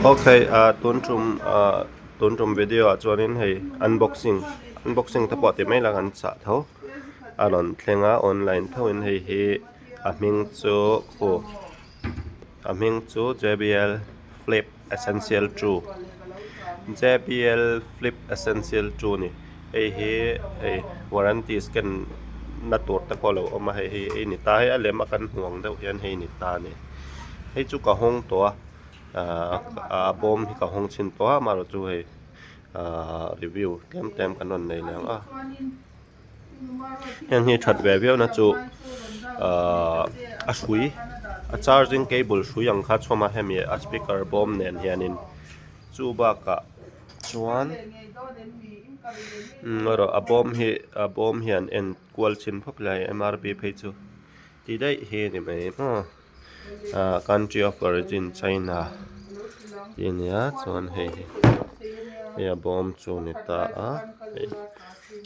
Okay, tuntum video chuanin hei unboxing ta pawh ti mai lang an cha tho aron thlenga online thoin hei hi aming chu JBL Flip Essential 2 JBL Flip Essential 2 ni hei warranty scan na tur ta ko lo oma hei ni ta hei alem akan huang deuh hian hei ni ta ni hei chu ka hong to bom hi ka hong chin to ma ro chu hei review tem kanon nei lang hian hi that ve veo na chu a hrui a charging cable hrui ang kha chhoma hemi a speaker bom nen hianin chu ba ka chuan ro a bom hian en kwal chin phop lai MRP phei chu ti dai he ni mai country of origin China India chuan hei bom chu ni ta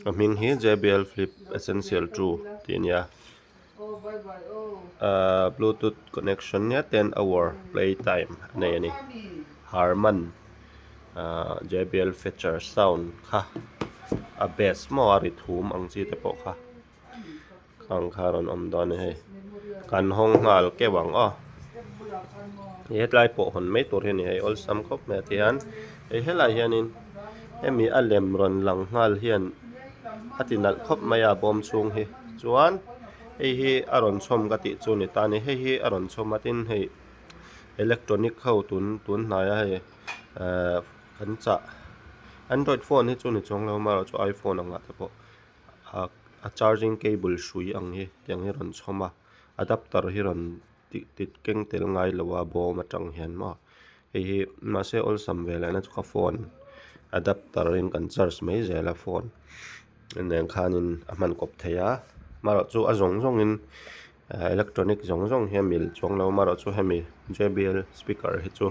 aming hi JBL Flip Essential 2 tinia Bluetooth connection nia 10 hour play time nei ani Harman JBL feature sound kha a bass mo ari thum ang chi te po kha khang kharon om don hei kan hong ngal ke wang hetlai po hon mai tur hian hei ol sam khop me tian helai hianin emi alem ron lang ngal hian atinal khop maya bom chung hi chuan hi aron chom ka ti chu ni ta ni hi aron chomatin hei electronic kho tun hnaya hei kan cha Android phone hi chu ni chong lo ma ro chu iPhone anga te po a charging cable hrui ang hi tiang hi ron choma adapter hi ron tit keng tel ngai lowa bom atang hian ma hi ma se ol sam vela na chu ka phone adapter in kan charge mai zela phone nen khanin aman kop theya ma ro chu a zong in electronic zong hi mil chong lo ma ro chu hemi JBL speaker hi chu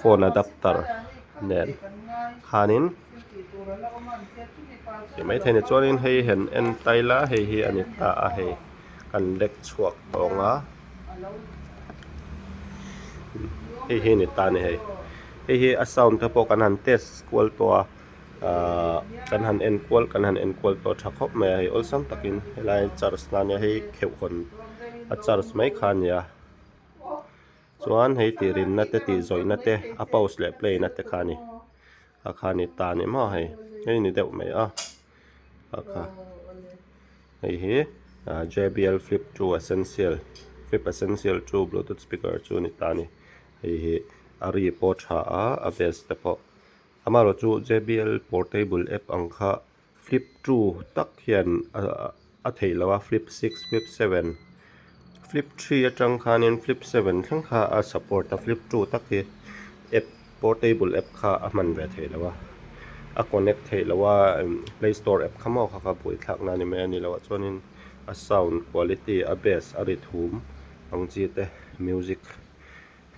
phone adapter nen khanin ti mai theni chuanin hei hen en taila hi ani ta a hei kan lek chuak tonga hi ni ta ni hei a sound ta po kan han test kwal to kan han en kwal to thakop me hei ol sam takin helai charge na ne hei kheu kon a charge mai khan ya chuan hei ti rin na te ti zoi na te a pause le play na te khani a khani ta ni ma hei ni deuh mai kha hei JBL Flip 2 Essential 2 Bluetooth speaker chu ni ta ni hei ari po tha a bass te po amaro chu JBL portable app angkha Flip 2 tak hian a theilawa Flip 6 Flip 7 Flip 3 atang khanin Flip 7 thang kha a support a Flip 2 tak hi app portable app kha a man ve theilawa a connect theilawa Play Store app khamo kha pui thak na ni me ani lawa chuanin a sound quality a bass a rithum ang chi te music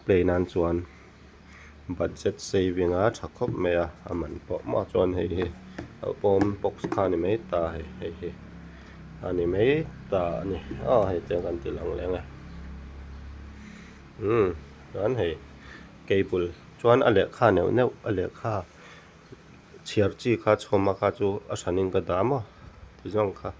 play nan chuan budget saving a thakop me aman po ma chuan hei bom box khani mai ta hei ani mai ta ni hei te kan ti lang lenga chuan hei cable chuan ale kha neu ale kha chiar chi kha chhoma kha chu a sanin ka dama ti jong kha